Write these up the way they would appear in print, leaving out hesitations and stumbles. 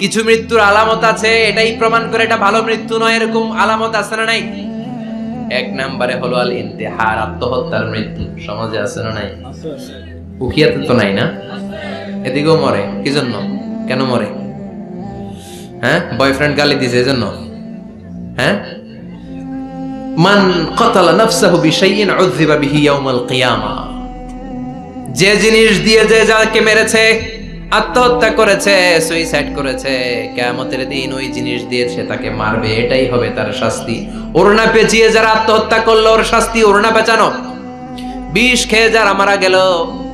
কিছু মৃত্যুর আলামত আছে, এটাই প্রমাণ করে এটা ভালো মৃত্যু নয়, এরকম আলামত আছে না নাই? এক নম্বরে হলো আল ইন্তেহার, আত্মহত্যার মৃত্যু। সমাজে আছে না নাই? উখিয়াতে তো নাই না? এদিকেও মরে, কি জন্য? কেন মরে? হ্যাঁ, বয়ফ্রেন্ড গালি দিছে এজন্য? হ্যাঁ, মান ক্বাতালা নাফসাহু বিশাইইন উযযিবা বিহি ইয়াউমাল কিয়ামাহ। যে জিনিস দিয়ে যে যাকে মেরেছে, আত্মহত্যা করেছে, সুইসাইড করেছে, কিয়ামতের দিন ওই জিনিস দিয়ে সে তাকে মারবে, এটাই হবে তার শাস্তি। ওড়না পেঁচিয়ে যারা আত্মহত্যা করলো ওর শাস্তি ওড়না পেঁচানো। বিষ খেয়ে যারা মারা গেল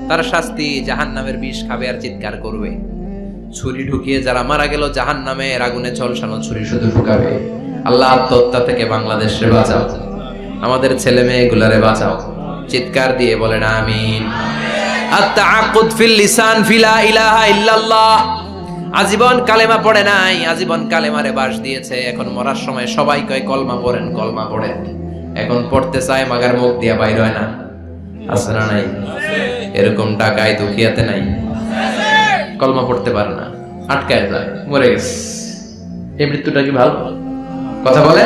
তার শাস্তি জাহান্নামের বিষ খাবে আর চিৎকার করবে। ছুরি ঢুকিয়ে যারা মারা গেল জাহান্নামের আগুনে ঝলসানো ছুরি শুধু ঢুকাবে। আল্লাহ আত্মহত্যা থেকে বাংলাদেশে বাঁচাও, আমাদের ছেলে মেয়েগুলারে বাঁচাও। চিৎকার দিয়ে বলেন আমিন। আত-তাআক্কুদ ফিল লিসান ফিলা ইলাহা ইল্লাল্লাহ। আজীবন কালেমা পড়ে নাই, আজীবন কালেমারে বাস দিয়েছে, এখন মরার সময় সবাই কয় কলমা পড়েন, কলমা পড়েন। এখন পড়তে চায় মাগার মুখ দিয়া বাইর হয় না। আছে না নাই? এরকম টাকায় দুখিয়াতে নাই, কলমা পড়তে পারে না, আটকায় যায়, মরে গেছে। এই মৃত্যুটা কি ভালো কথা বলে?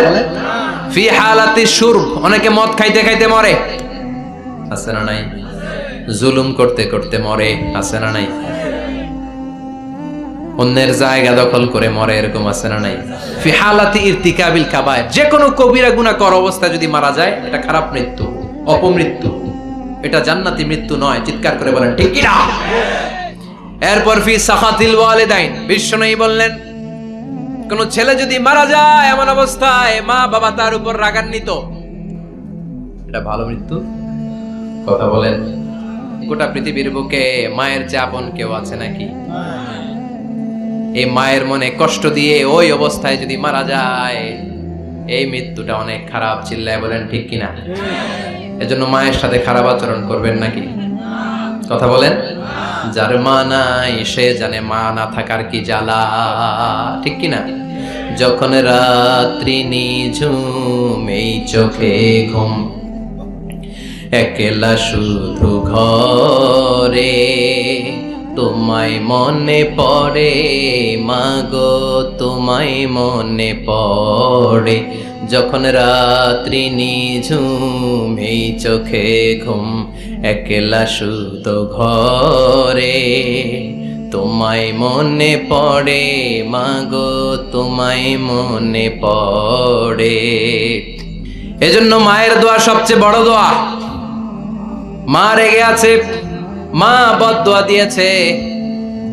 ফি হালাতি শুরব, অনেকে মদ খাইতে খাইতে মরে। আছে না নাই? জুলুম করতে করতে মরে। আছে না নাই? অন্যের জায়গা দখল করে মরে, এরকম আছে না নাই? ফি হালাতি ইরতিকাবিল কাবায়ের, যে কোনো কবিরা গুনাহ করা অবস্থায় যদি মারা যায় এটা খারাপ মৃত্যু, অপমৃত্যু, এটা জান্নাতি মৃত্যু নয়। চিৎকার করে বলেন ঠিক কি না? এরপর ফি সাখাতিল ওয়ালিদাইন, বিশ্বনবী বললেন কোন ছেলে যদি মারা যায় এমন অবস্থায় মা বাবা তার উপর রাগান্বিত, এটা ভালো মৃত্যু? কথা বলেন। গোটা পৃথিবীর বুকে মায়ের চেয়ে আপন কেউ আছে নাকি? এই মায়ের মনে কষ্ট দিয়ে ওই অবস্থায় যদি মারা যায় এই মৃত্যুটা অনেক খারাপ। চিল্লায় বলেন ঠিক কিনা? এজন্য মায়ের সাথে খারাপ আচরণ করবেন নাকি? কথা বলেন। যার মা নাই সে জানে মা না থাকার কি জ্বালা, ঠিক কিনা? যখন রাত্রি নিঝুম এই চোখে ঘুম, একলা শুধু ঘরে তোমায় মনে পড়ে মাগো, তোমায় মনে পড়ে। যখন রাত্রি নিঝুম এই চোখে ঘুম, একলা শুধু ঘরে তোমায় মনে পড়ে মাগো, তোমায় মনে পড়ে। এজন্য মায়ের দোয়া সবচেয়ে বড় দোয়া। মা রেগে আছে, মা বদদোয়া দিয়েছে,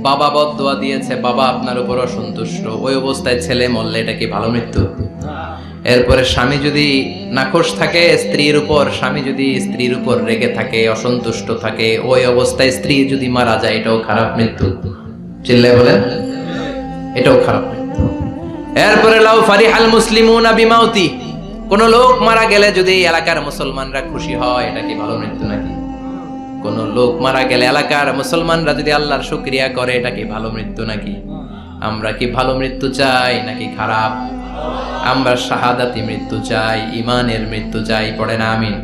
বাবা বদদোয়া দিয়েছে, বাবা আপনার উপর অসন্তুষ্ট, ওই অবস্থায় ছেলে মরলে এটা কি ভালো মৃত্যু? এরপরে স্বামী যদি নাখোশ থাকে স্ত্রীর উপর, স্বামী যদি স্ত্রীর উপর রেগে থাকে, অসন্তুষ্ট থাকে, ওই অবস্থায় স্ত্রী যদি মারা যায় এটাও খারাপ মৃত্যু। চিল্লায় বলেন এটাও খারাপ মৃত্যু। এরপরে লাউ ফারিহাল মুসলিমুনা বিমাউতি, কোন লোক মারা গেলে যদি এলাকার মুসলমানরা খুশি হয় এটা কি ভালো মৃত্যু নাকি? কোন লোক মারা গেলে এলাকার মুসলমানরা যদি আল্লাহর শুকরিয়া করে এটা কি ভালো মৃত্যু নাকি? আমরা কি ভালো মৃত্যু চাই নাকি খারাপ? আমরা শাহাদাতি মৃত্যু চাই, ঈমানের মৃত্যু চাই। পড়েন আমিন।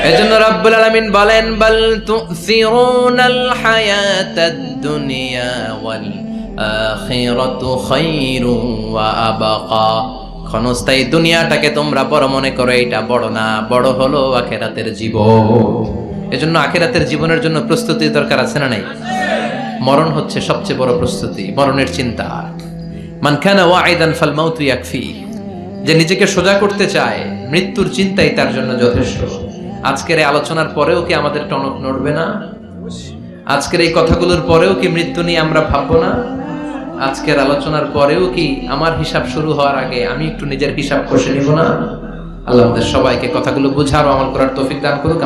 এজন্য রব্বুল আলামিন বলেন বাল তুসিরুনাল হায়াতাদ দুনিয়া ওয়াল আখিরাতু খায়রুন ওয়া আবকা। ক্ষণস্থায়ী দুনিয়াটাকে তোমরা বড় মনে করো, এটা বড় না, বড় হলো আখিরাতের জীবন। এজন্য আখিরাতের জীবনের জন্য প্রস্তুতি দরকার আছে না নাই? মরণ হচ্ছে সবচেয়ে বড় প্রস্তুতি, মরণের চিন্তা। মান কানা ওয়াইদান ফাল মাউতু ইয়াকফি, যে নিজেকে সোজা করতে চায় মৃত্যুর চিন্তাই তার জন্য যথেষ্ট। আজকের এই আলোচনার পরেও কি আমাদের টনক নড়বে না? আজকের এই কথাগুলোর পরেও কি মৃত্যু নিয়ে আমরা ভাববো না? আজকের আলোচনার পরেও কি আমার হিসাব শুরু হওয়ার আগে আমি একটু নিজের হিসাব কষে নিব না? আল্লাহ আমাদের সবাইকে কথাগুলো বুঝার ও আমল করার তৌফিক দান করুক।